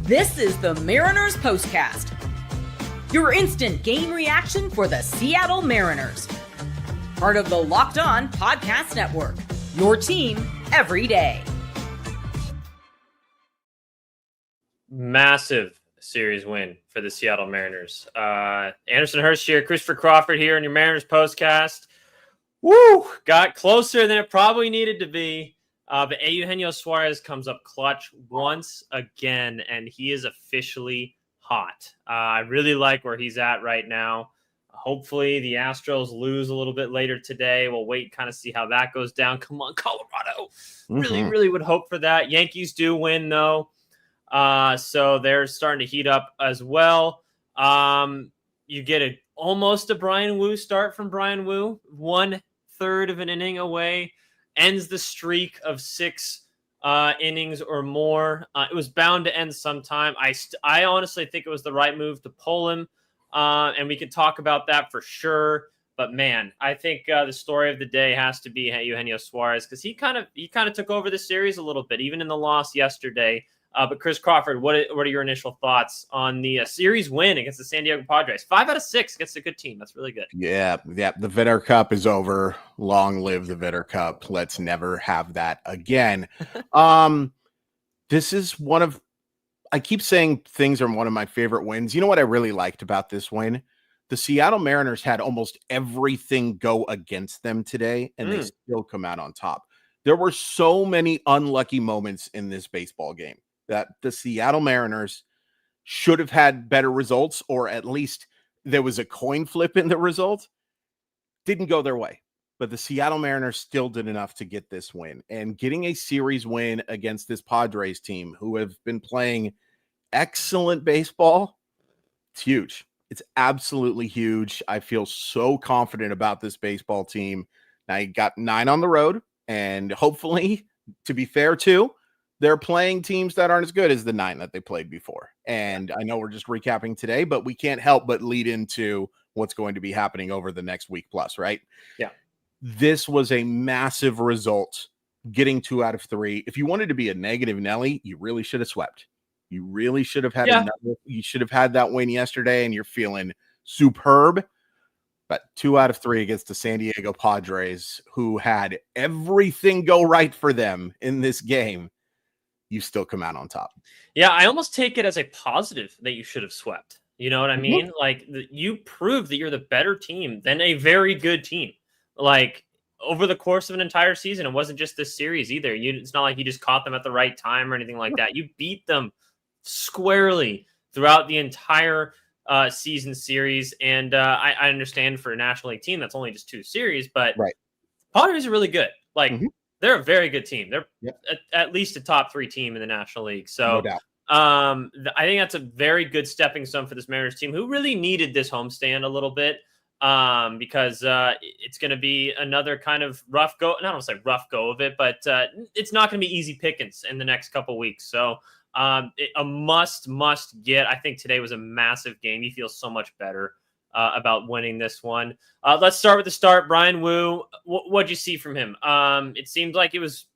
This is the Mariners POSTCAST, your instant game reaction for the Seattle Mariners. Part of the Locked On Podcast Network, your team every day. Massive series win for the Seattle Mariners. Anderson Hurst here, Christopher Crawford here on your Mariners POSTCAST. Woo! Got closer than it probably needed to be. But Eugenio Suarez comes up clutch once again, and he is officially hot. I really like where he's at right now. Hopefully the Astros lose a little bit later today. We'll wait and kind of see how that goes down. Come on, Colorado. Really would hope for that. Yankees do win, though. So they're starting to heat up as well. You get almost a Bryan Woo start from Bryan Woo. 1/3 of an inning away. Ends the streak of 6 innings or more. It was bound to end sometime. I honestly think it was the right move to pull him, and we can talk about that for sure. But man, I think the story of the day has to be Eugenio Suarez, because he kind of took over the series a little bit, even in the loss yesterday. But Chris Crawford, what are your initial thoughts on the series win against the San Diego Padres? 5 out of 6 against a good team. That's really good. Yeah. The Vitter Cup is over. Long live the Vitter Cup. Let's never have that again. This is I keep saying things are one of my favorite wins. You know what I really liked about this win? The Seattle Mariners had almost everything go against them today, and they still come out on top. There were so many unlucky moments in this baseball game that the Seattle Mariners should have had better results, or at least there was a coin flip in the result. Didn't go their way, but the Seattle Mariners still did enough to get this win. And getting a series win against this Padres team, who have been playing excellent baseball, it's huge. It's absolutely huge. I feel so confident about this baseball team. Now you got 9 on the road, and hopefully, to be fair too, they're playing teams that aren't as good as the 9 that they played before. And I know we're just recapping today, but we can't help but lead into what's going to be happening over the next week plus, right? Yeah. This was a massive result, getting 2 out of 3. If you wanted to be a negative Nelly, you really should have swept. You really should have had you should have had that win yesterday, and you're feeling superb. But 2 out of 3 against the San Diego Padres, who had everything go right for them in this game, you still come out on top. Yeah, I almost take it as a positive that you should have swept. You know what I mean? Like, you proved that you're the better team than a very good team. Like, over the course of an entire season, it wasn't just this series either. It's not like you just caught them at the right time or anything like that. You beat them squarely throughout the entire season series. And I understand for a National League team, that's only just 2 series, but Padres are really good. Like, they're a very good team. They're at least a top 3 team in the National League. So No doubt. I think that's a very good stepping stone for this Mariners team, who really needed this homestand a little bit, because it's going to be another kind of rough go. I don't want to say rough go of it, but it's not going to be easy pickings in the next couple weeks. So a must get. I think today was a massive game. You feel so much better about winning this one. Let's start with the start. Bryan Woo, what'd you see from him? It seemed like it was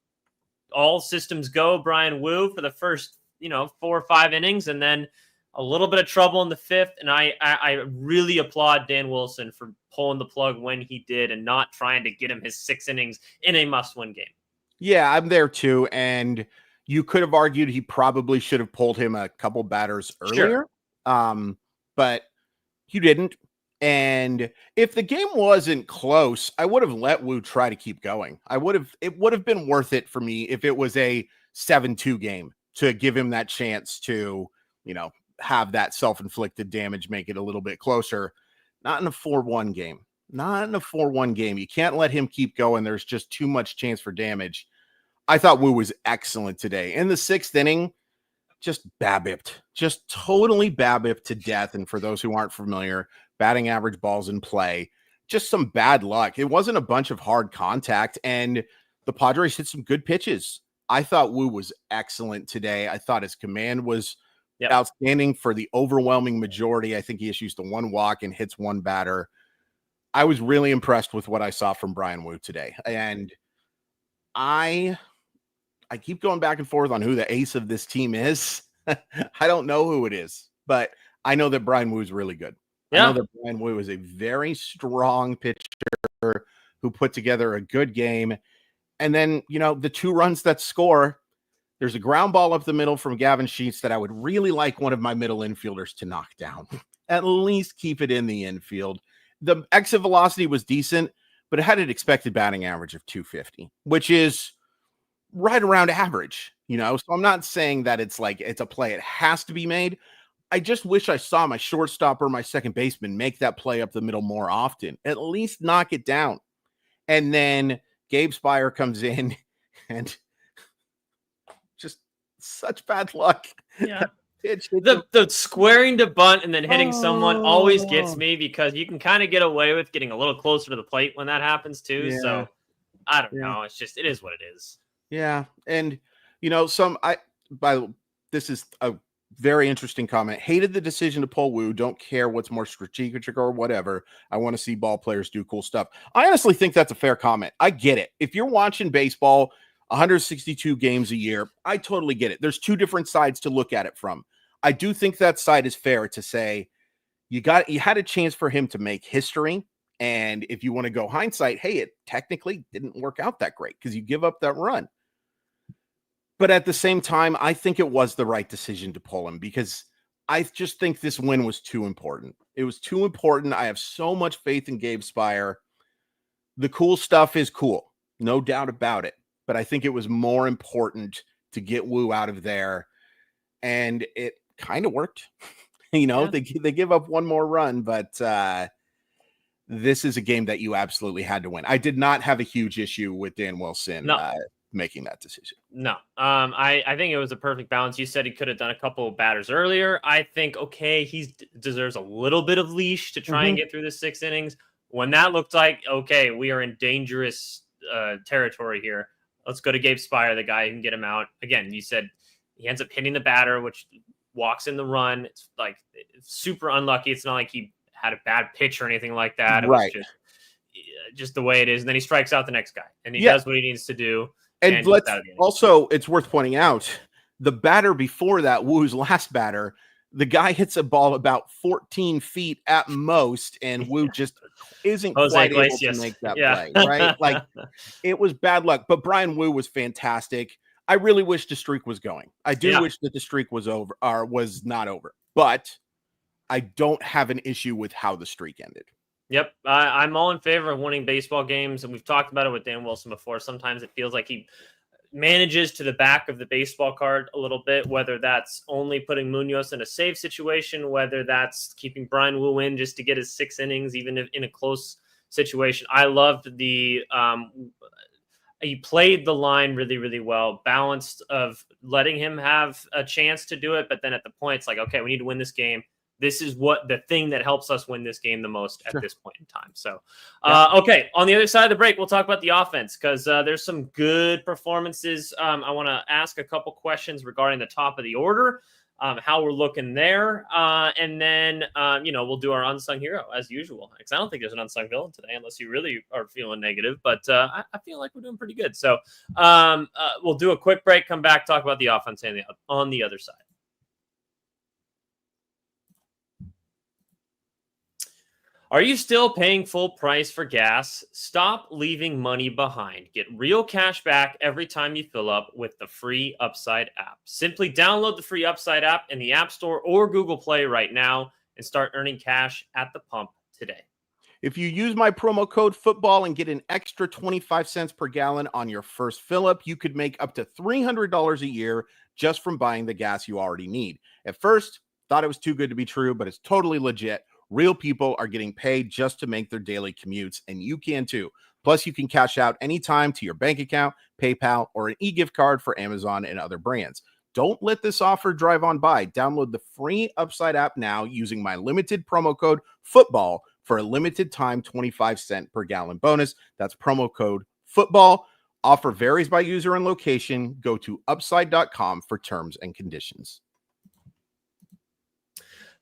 all systems go Bryan Woo for the first 4 or 5 innings, and then a little bit of trouble in the 5th. And I really applaud Dan Wilson for pulling the plug when he did and not trying to get him his 6 innings in a must-win game. Yeah, I'm there too. And you could have argued he probably should have pulled him a couple batters earlier. Sure. But he didn't. And if the game wasn't close, I would have let Woo try to keep going. It would have been worth it for me if it was a 7-2 game to give him that chance to, have that self-inflicted damage, make it a little bit closer. Not in a 4-1 game. You can't let him keep going. There's just too much chance for damage. I thought Woo was excellent today. In the 6th inning, just babbipped. Just totally babbipped to death. And for those who aren't familiar, batting average, balls in play, just some bad luck. It wasn't a bunch of hard contact, and the Padres hit some good pitches. I thought Woo was excellent today. I thought his command was outstanding for the overwhelming majority. I think he issues the 1 walk and hits 1 batter. I was really impressed with what I saw from Bryan Woo today. And I keep going back and forth on who the ace of this team is. I don't know who it is, but I know that Bryan Woo is really good. Yeah. I know that Bryan Woo is a very strong pitcher who put together a good game. And then, the 2 runs that score, there's a ground ball up the middle from Gavin Sheets that I would really like one of my middle infielders to knock down. At least keep it in the infield. The exit velocity was decent, but it had an expected batting average of 250, which is right around average, So I'm not saying that it's a play it has to be made. I just wish I saw my shortstop or my second baseman make that play up the middle more often. At least knock it down. And then Gabe Spire comes in and just such bad luck. Yeah. The squaring to bunt and then hitting someone always gets me because you can kind of get away with getting a little closer to the plate when that happens too. Yeah. So I don't know. It's just, it is what it is. Yeah. And, this is a very interesting comment. Hated the decision to pull Woo. Don't care what's more strategic or whatever. I want to see ball players do cool stuff. I honestly think that's a fair comment. I get it. If you're watching baseball 162 games a year, I totally get it. There's 2 different sides to look at it from. I do think that side is fair to say you had a chance for him to make history. And if you want to go hindsight, hey, it technically didn't work out that great because you give up that run. But at the same time, I think it was the right decision to pull him because I just think this win was too important. It was too important. I have so much faith in Gabe Spire. The cool stuff is cool, no doubt about it. But I think it was more important to get Woo out of there. And it kind of worked. They give up one more run, but this is a game that you absolutely had to win. I did not have a huge issue with Dan Wilson making that decision. No, I think it was a perfect balance. You said he could have done a couple of batters earlier. I think, okay, he deserves a little bit of leash to try and get through the 6 innings. When that looked like, okay, we are in dangerous territory here. Let's go to Gabe Spire, the guy who can get him out. Again, you said he ends up hitting the batter, which walks in the run. It's super unlucky. It's not like he had a bad pitch or anything like that. It was just the way it is. And then he strikes out the next guy, and he does what he needs to do. And it's worth pointing out, the batter before that, Woo's last batter, the guy hits a ball about 14 feet at most, and Woo just isn't quite able to make that play, right? It was bad luck, but Bryan Woo was fantastic. I really wish the streak was going. I do wish that the streak was over or was not over, but I don't have an issue with how the streak ended. Yep. I'm all in favor of winning baseball games. And we've talked about it with Dan Wilson before. Sometimes it feels like he manages to the back of the baseball card a little bit, whether that's only putting Munoz in a save situation, whether that's keeping Bryan Woo in just to get his 6 innings, even if in a close situation. I loved he played the line really, really well, balanced of letting him have a chance to do it. But then at the point, it's like, okay, we need to win this game. This is what the thing that helps us win this game the most at this point in time. So, okay, on the other side of the break, we'll talk about the offense because there's some good performances. I want to ask a couple questions regarding the top of the order, how we're looking there. And then, we'll do our unsung hero as usual. Because I don't think there's an unsung villain today unless you really are feeling negative. But I feel like we're doing pretty good. So we'll do a quick break, come back, talk about the offense on the other side. Are you still paying full price for gas? Stop leaving money behind. Get real cash back every time you fill up with the free Upside app. Simply download the free Upside app in the App Store or Google Play right now and start earning cash at the pump today. If you use my promo code football and get an extra 25 cents per gallon on your first fill up, you could make up to $300 a year just from buying the gas you already need. At first, thought it was too good to be true, but it's totally legit. Real people are getting paid just to make their daily commutes, and you can too. Plus, you can cash out anytime to your bank account, PayPal, or an e-gift card for Amazon and other brands. Don't let this offer drive on by. Download the free Upside app now using my limited promo code FOOTBALL for a limited time 25-cent per gallon bonus. That's promo code FOOTBALL. Offer varies by user and location. Go to upside.com for terms and conditions.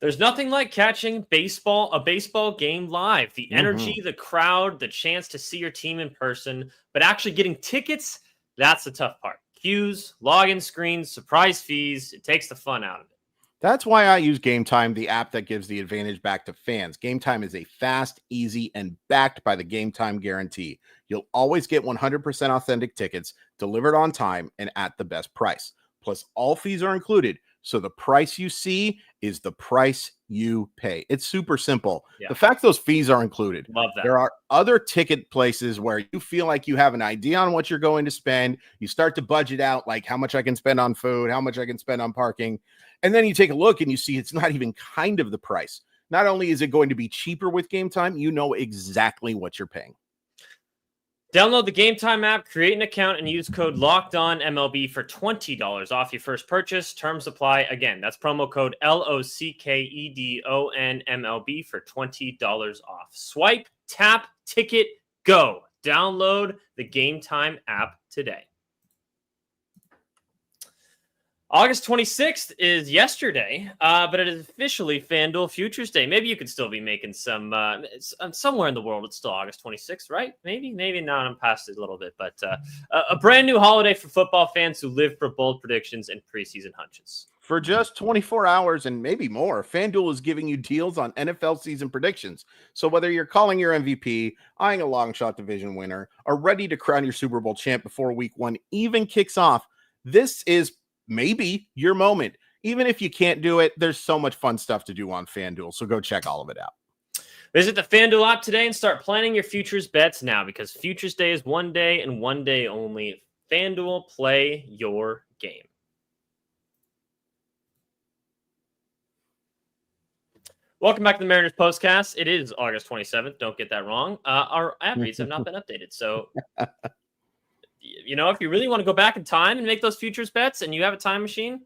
There's nothing like catching a baseball game live. The energy, the crowd, the chance to see your team in person, but actually getting tickets, that's the tough part. queues, login screens, surprise fees. It takes the fun out of it. That's why I use Gametime, the app that gives the advantage back to fans. Gametime is a fast, easy, and backed by the Gametime guarantee. You'll always get 100% authentic tickets delivered on time and at the best price. Plus, all fees are included, so the price you see is the price you pay. It's super simple. Yeah. The fact those fees are included. Love that. There are other ticket places where you feel like you have an idea on what you're going to spend. You start to budget out like how much I can spend on food, how much I can spend on parking. And then you take a look and you see it's not even kind of the price. Not only is it going to be cheaper with Gametime, you know exactly what you're paying. Download the Gametime app, create an account, and use code LOCKEDONMLB for $20 off your first purchase. Terms apply. Again, that's promo code LOCKEDONMLB for $20 off. Swipe, tap, ticket, go. Download the Gametime app today. August 26th is yesterday, but it is officially FanDuel Futures Day. Maybe you could still be making some somewhere in the world. It's still August 26th, right? Maybe not. I'm past it a little bit, but a brand new holiday for football fans who live for bold predictions and preseason hunches. For just 24 hours and maybe more, FanDuel is giving you deals on NFL season predictions. So whether you're calling your MVP, eyeing a long shot division winner, or ready to crown your Super Bowl champ before week 1 even kicks off, this is maybe your moment. Even if you can't do it, there's so much fun stuff to do on FanDuel. So go check all of it out. Visit the FanDuel app today and start planning your futures bets now, because Futures Day is one day and one day only. FanDuel, play your game. Welcome back to the Mariners Postcast. It is August 27th. Don't get that wrong. Our app reads have not been updated. So you know, if you really want to go back in time and make those futures bets and you have a time machine,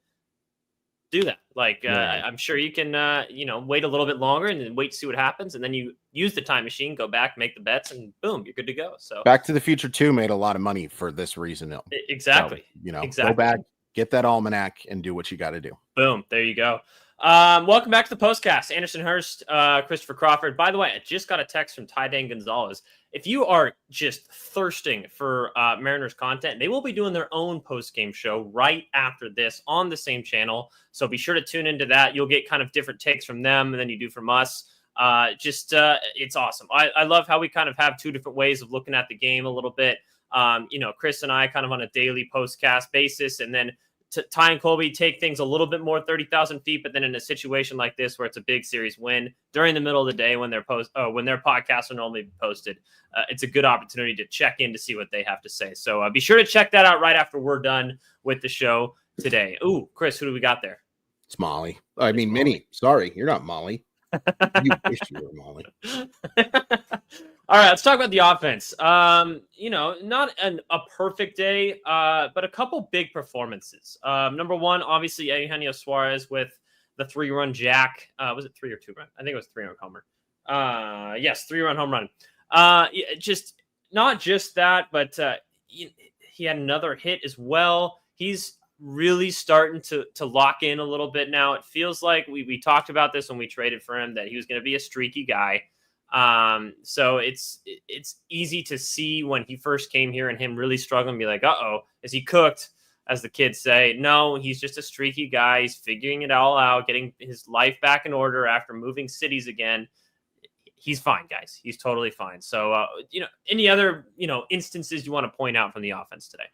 do that. Like, I'm sure you can, wait a little bit longer and then wait to see what happens. And then you use the time machine, go back, make the bets, and boom, you're good to go. So Back to the Future 2 made a lot of money for this reason. Exactly. So, exactly. Go back, get that almanac, and do what you got to do. Boom. There you go. Welcome back to the Postcast. Anderson Hurst, Christopher Crawford. By the way, I just got a text from Ty Dane Gonzalez. If you are just thirsting for Mariners content, they will be doing their own post-game show right after this on the same channel. So be sure to tune into that. You'll get kind of different takes from them than you do from us. It's awesome. I love how we kind of have two different ways of looking at the game a little bit. Chris and I kind of on a daily postcast basis, and then Ty and Colby take things a little bit more 30,000 feet, but then in a situation like this where it's a big series win during the middle of the day when their podcasts are normally posted, it's a good opportunity to check in to see what they have to say. So be sure to check that out right after we're done with the show today. Ooh, Chris, who do we got there? It's Molly. I mean, Minnie. Sorry, you're not Molly. You wish you were Molly. All right, let's talk about the offense. Not a perfect day, but a couple big performances. Number one, obviously, Eugenio Suarez with the 3-run jack. Was it 3 or 2 run? I think it was 3-run homer. Yes, 3-run home run. Just not just that, but he had another hit as well. He's really starting to lock in a little bit now. It feels like we talked about this when we traded for him, that he was going to be a streaky guy. So it's easy to see when he first came here and him really struggling, be like, is he cooked, as the kids say? No, he's just a streaky guy. He's figuring it all out, getting his life back in order after moving cities again. He's fine, guys. He's totally fine. So, any other, instances you want to point out from the offense today?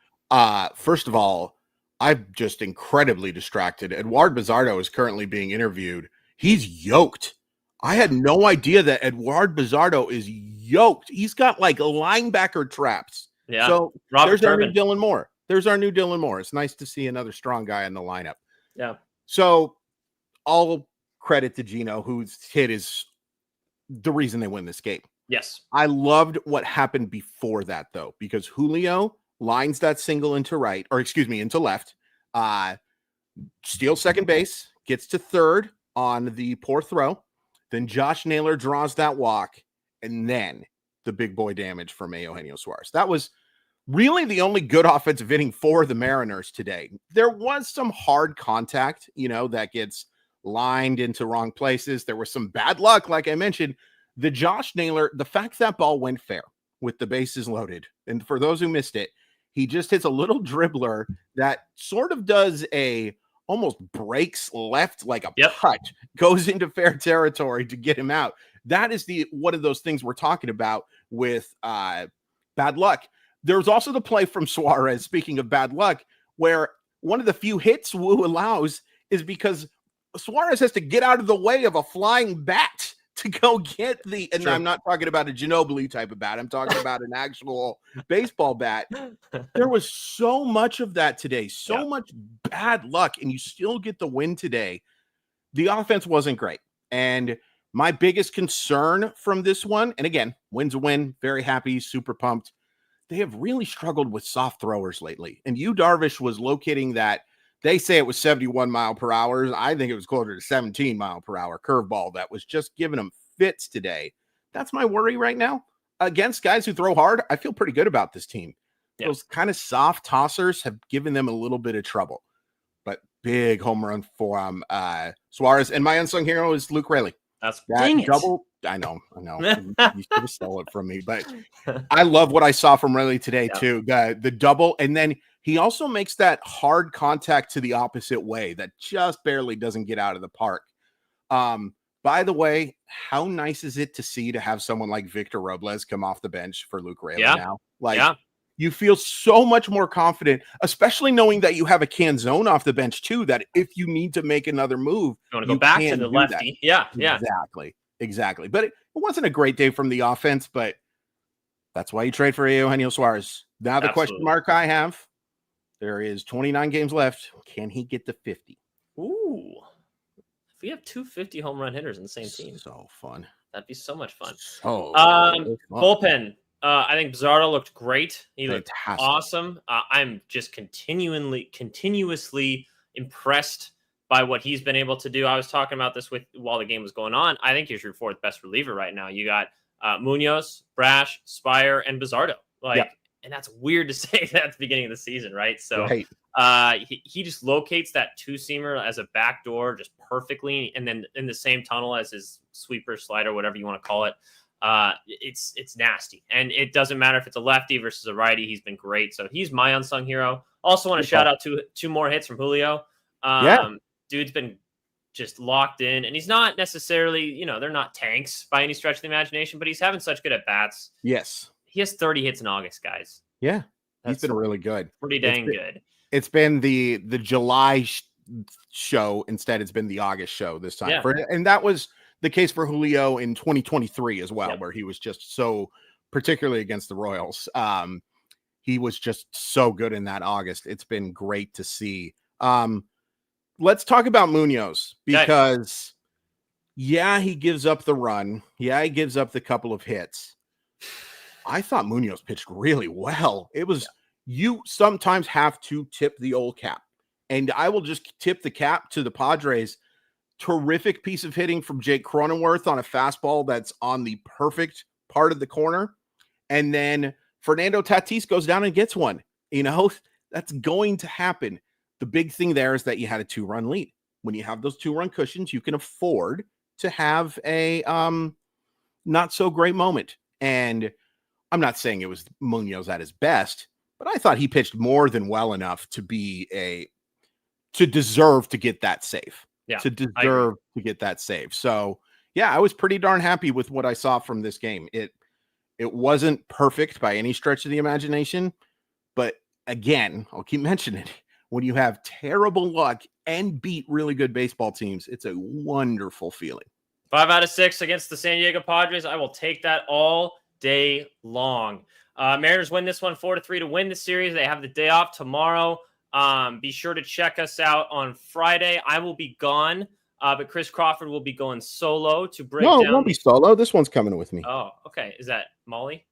First of all, I'm just incredibly distracted. Eduard Bizardo is currently being interviewed. He's yoked. I had no idea that Eduard Bizardo is yoked. He's got like linebacker traps. Yeah. So Robert there's our Turbin. new Dylan Moore. There's our new Dylan Moore. It's nice to see another strong guy in the lineup. Yeah. So all credit to Gino, whose hit is the reason they win this game. Yes. I loved what happened before that, though, because Julio lines that single into left, steals second base, gets to third on the poor throw. Then Josh Naylor draws that walk, and then the big boy damage from Eugenio Suarez. That was really the only good offensive inning for the Mariners today. There was some hard contact, that gets lined into wrong places. There was some bad luck, like I mentioned. The Josh Naylor, the fact that ball went fair with the bases loaded, and for those who missed it, He just hits a little dribbler that sort of does almost breaks left like a putt, goes into fair territory to get him out. That is one of those things we're talking about with bad luck. There's also the play from Suarez, speaking of bad luck, where one of the few hits Woo allows is because Suarez has to get out of the way of a flying bat to go get and I'm not talking about a Ginobili type of bat. I'm talking about an actual baseball bat. There was so much of that today, so much bad luck, and you still get the win today. The offense wasn't great. And my biggest concern from this one, and again, win's a win, very happy, super pumped. They have really struggled with soft throwers lately. And Darvish was locating that. They say it was 71 mile per hour. I think it was closer to 17 mile per hour curveball that was just giving them fits today. That's my worry right now. Against guys who throw hard, I feel pretty good about this team. Those kind of soft tossers have given them a little bit of trouble. But big home run for Suarez. And my unsung hero is Luke Raley. That double. I know. You should have stole it from me. But I love what I saw from Raley today, too. The double. And then he also makes that hard contact to the opposite way that just barely doesn't get out of the park. By the way, how nice is it to have someone like Victor Robles come off the bench for Luke Raley now? You feel so much more confident, especially knowing that you have a Canzone off the bench too, that if you need to make another move, you want to go back to the lefty. That. Yeah. Exactly. But it wasn't a great day from the offense, but that's why you trade for Eugenio Suarez. Now the question mark I have, there is 29 games left. Can he get to 50? Ooh. If we have 250 home run hitters in the same team. So fun. That'd be so much fun. Bullpen. I think Bizarro looked great. He Fantastic. looked awesome. I'm just continuously impressed by what he's been able to do. I was talking about this while the game was going on. I think he's your fourth best reliever right now. You got Munoz, Brash, Spire, and Bizarro. And that's weird to say that at the beginning of the season, right? So he just locates that two-seamer as a backdoor just perfectly, and then in the same tunnel as his sweeper, slider, whatever you want to call it. It's nasty, and it doesn't matter if it's a lefty versus a righty. He's been great, so he's my unsung hero. Also want to shout out to two more hits from Julio. Dude's been just locked in, and he's not necessarily, they're not tanks by any stretch of the imagination, but he's having such good at bats. Yes, he has 30 hits in August, guys. Yeah, he's been really good. Pretty dang good. It's been the July show instead. It's been the August show this time, and that was the case for Julio in 2023 as well, where he was just so, particularly against the Royals. He was just so good in that August. It's been great to see. Let's talk about Munoz because, he gives up the run. Yeah, he gives up the couple of hits. I thought Munoz pitched really well. It was, you sometimes have to tip the old cap, and I will just tip the cap to the Padres. Terrific piece of hitting from Jake Cronenworth on a fastball that's on the perfect part of the corner. And then Fernando Tatis goes down and gets one. That's going to happen. The big thing there is that you had a 2-run lead. When you have those 2-run cushions, you can afford to have a not so great moment. And I'm not saying it was Munoz at his best, but I thought he pitched more than well enough to deserve to get that save. To deserve to get that save. So, I was pretty darn happy with what I saw from this game. It wasn't perfect by any stretch of the imagination, but again, I'll keep mentioning it. When you have terrible luck and beat really good baseball teams, it's a wonderful feeling. 5 out of 6 against the San Diego Padres. I will take that all day long. Mariners win this one 4-3 to win the series. They have the day off tomorrow. Be sure to check us out on Friday. I will be gone, but Chris Crawford will be going solo to break down. No, it won't be solo. This one's coming with me. Oh, okay. Is that Molly?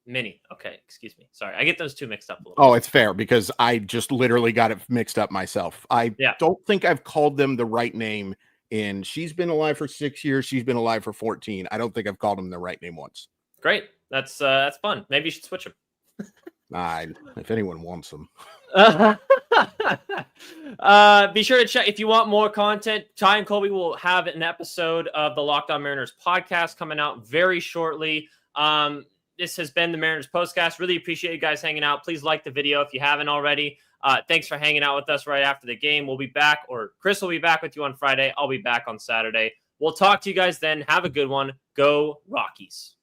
Minnie. Okay. Excuse me. Sorry. I get those two mixed up a little bit. It's fair because I just literally got it mixed up myself. I don't think I've called them the right name. And she's been alive for 6 years. She's been alive for 14. I don't think I've called them the right name once. Great. That's fun. Maybe you should switch them. If anyone wants them. Be sure to check if you want more content. Ty and Colby will have an episode of the Locked On Mariners podcast coming out very shortly. this has been the Mariners Postcast. Really appreciate you guys hanging out. Please like the video if you haven't already. Thanks for hanging out with us right after the game. We'll be back, or Chris will be back with you on Friday. I'll be back on Saturday. We'll talk to you guys then. Have a good one. Go Rockies.